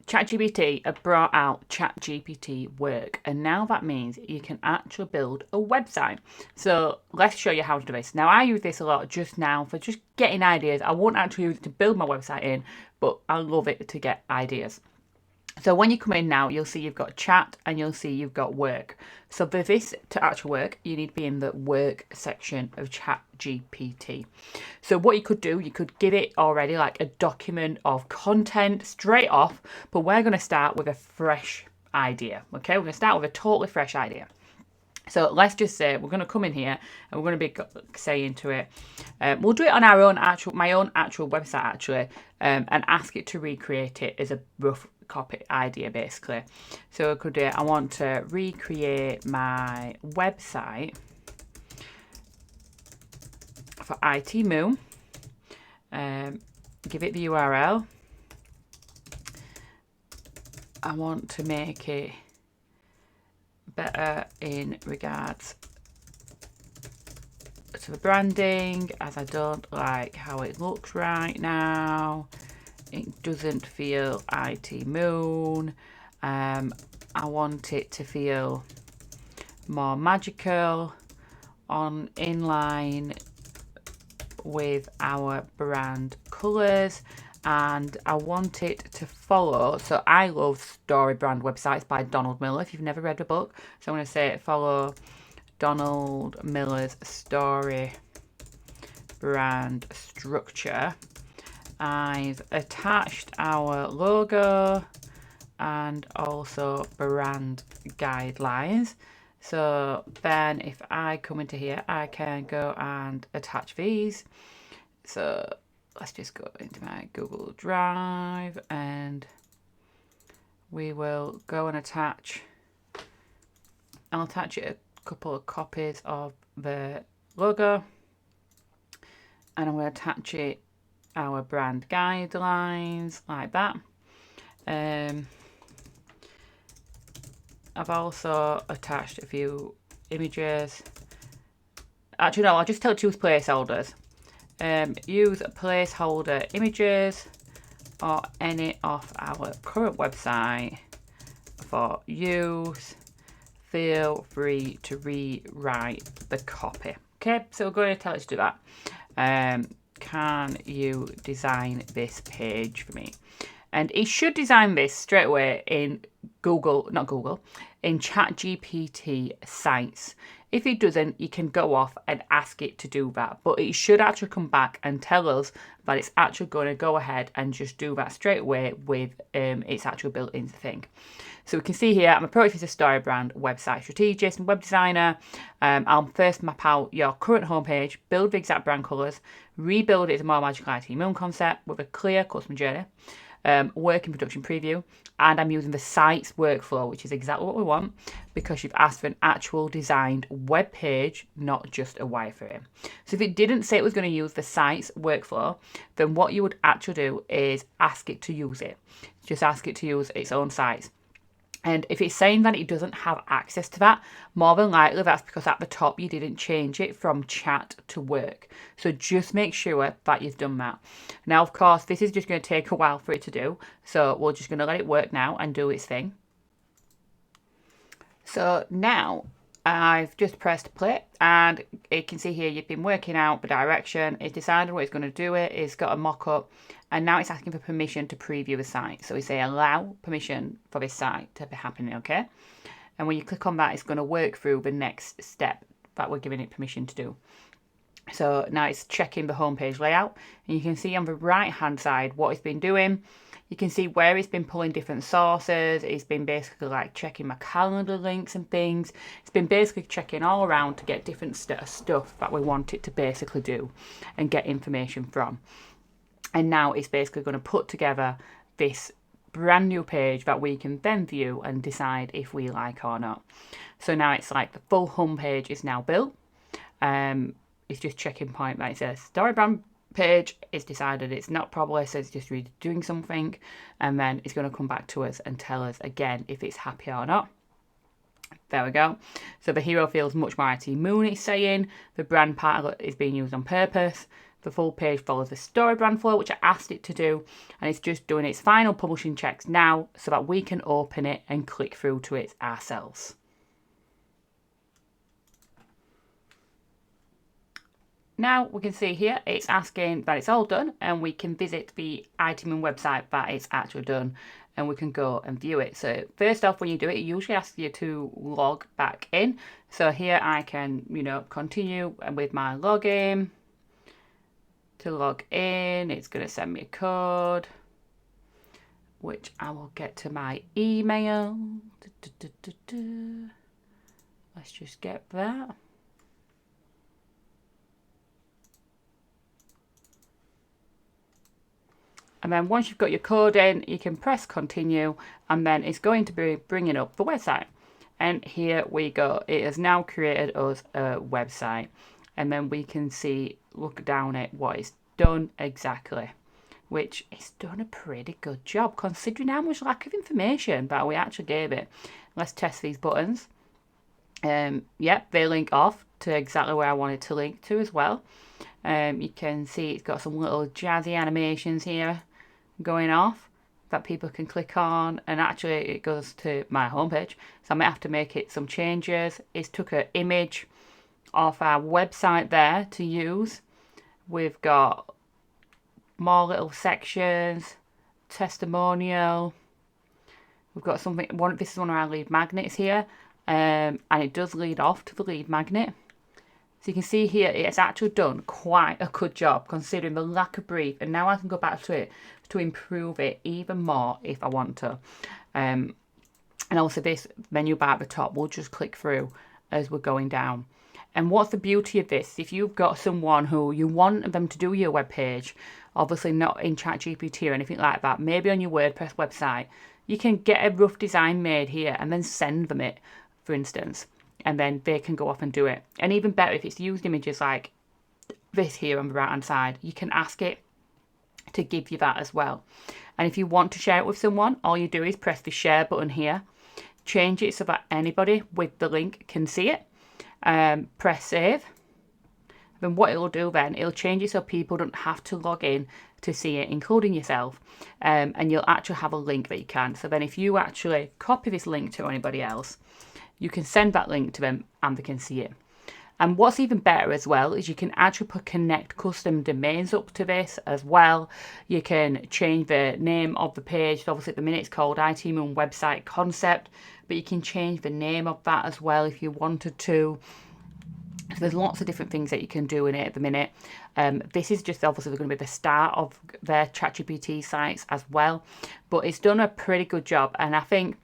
ChatGPT have brought out ChatGPT Work, and now that means you can actually build a website. So let's show you how to do this. Now I use this a lot just now for just getting ideas. I won't actually use it to build my website in, but I love it to get ideas. So when you come in now, you'll see you've got chat and you'll see you've got work. So for this to actually work, you need to be in the work section of ChatGPT. So what you could do, you could give it already like a document of content straight off, but we're going to start with a fresh idea. Okay, we're going to start with a totally fresh idea. So let's just say we're going to come in here and we're going to be saying to it, we'll do it on our own my own actual website actually, and ask it to recreate it as a rough copy idea basically. So I could do, I want to recreate my website for IT Moon. Give it the URL. I want to make it better in regards to the branding, as I don't like how it looks right now. It doesn't feel IT Moon. I want it to feel more magical, in line with our brand colours, and I want it to follow. So I love Story Brand Websites by Donald Miller, if you've never read the book. So I'm going to say follow Donald Miller's Story Brand structure. I've attached our logo and also brand guidelines. So then if I come into here, I can go and attach these. So let's just go into my Google Drive and we will go and attach. I'll attach it a couple of copies of the logo, and I'm going to attach it our brand guidelines like that. I've also attached a few images. Actually no, I'll just tell it to use placeholders. Use placeholder images or any of our current website for use. Feel free to rewrite the copy. Okay, so we're going to tell it to do that. Can you design this page for me? And it should design this straight away in in ChatGPT sites. If it doesn't, you can go off and ask it to do that. But it should actually come back and tell us that it's actually going to go ahead and just do that straight away with its actual built-in thing. So we can see here, I'm a Pro Story Brand website strategist and web designer. I'll first map out your current homepage, build the exact brand colours, rebuild it as a more magical IT Moon concept with a clear customer journey, work in production preview, and I'm using the site's workflow, which is exactly what we want because you've asked for an actual designed web page, not just a wireframe. So if it didn't say it was going to use the site's workflow, then what you would actually do is ask it to use it. Just ask it to use its own sites. And if it's saying that it doesn't have access to that, more than likely that's because at the top you didn't change it from chat to work. So just make sure that you've done that. Now, of course, this is just going to take a while for it to do. So we're just going to let it work now and do its thing. So now I've just pressed play and you can see here you've been working out the direction. It's decided what it's going to do. It's got a mock-up. And now it's asking for permission to preview the site. So we say allow permission for this site to be happening, okay? And when you click on that, it's going to work through the next step that we're giving it permission to do. So now it's checking the homepage layout. And you can see on the right-hand side what it's been doing. You can see where it's been pulling different sources. It's been basically like checking my calendar links and things. It's been basically checking all around to get different stuff that we want it to basically do and get information from. And now it's basically going to put together this brand new page that we can then view and decide if we like or not. So now it's like the full homepage is now built. It's just checking point that it says Story Brand page. It's decided it's not probably, so it's just really doing something. And then it's going to come back to us and tell us again if it's happy or not. There we go. So the hero feels much more IT Moon, it's saying. The brand part is being used on purpose. The full page follows the StoryBrand flow, which I asked it to do, and it's just doing its final publishing checks now so that we can open it and click through to it ourselves. Now we can see here it's asking that it's all done, and we can visit the item website that it's actually done, and we can go and view it. So first off, when you do it, it usually asks you to log back in. So here I can, continue with my login. To log in, it's going to send me a code, which I will get to my email. Let's just get that. And then once you've got your code in, you can press continue, and then it's going to be bringing up the website. And here we go. It has now created us a website. And then we can see, look down at what it's done exactly, which it's done a pretty good job considering how much lack of information that we actually gave it. Let's test these buttons. Yep, they link off to exactly where I wanted to link to as well. You can see it's got some little jazzy animations here going off that people can click on, and actually it goes to my homepage, so I might have to make it some changes. It's took an image of our website there to use. We've got more little sections, testimonial. We've got something, this is one of our lead magnets here, and it does lead off to the lead magnet. So you can see here it's actually done quite a good job considering the lack of brief, and now I can go back to it to improve it even more if I want to. And also this menu bar at the top, we'll just click through as we're going down. And what's the beauty of this? If you've got someone who you want them to do your web page, obviously not in Chatgpt or anything like that, maybe on your WordPress website, you can get a rough design made here and then send them it, for instance, and then they can go off and do it. And even better, if it's used images like this here on the right hand side, you can ask it to give you that as well. And if you want to share it with someone, all you do is press the share button here, change it so that anybody with the link can see it, press save. Then what it'll do then, it'll change it so people don't have to log in to see it, including yourself, and you'll actually have a link that you can. So then if you actually copy this link to anybody else, you can send that link to them and they can see it. And what's even better as well is you can actually connect custom domains up to this as well. You can change the name of the page. So obviously at the minute it's called IT Moon Website Concept, but you can change the name of that as well if you wanted to. So there's lots of different things that you can do in it at the minute. This is just obviously going to be the start of their ChatGPT sites as well, but it's done a pretty good job. And I think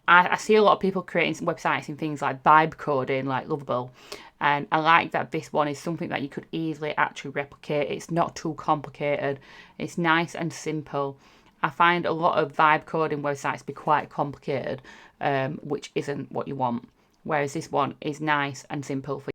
I see a lot of people creating websites in things like vibe coding, like Lovable, and I like that this one is something that you could easily actually replicate. It's not too complicated. It's nice and simple. I find a lot of vibe coding websites be quite complicated, which isn't what you want. Whereas this one is nice and simple for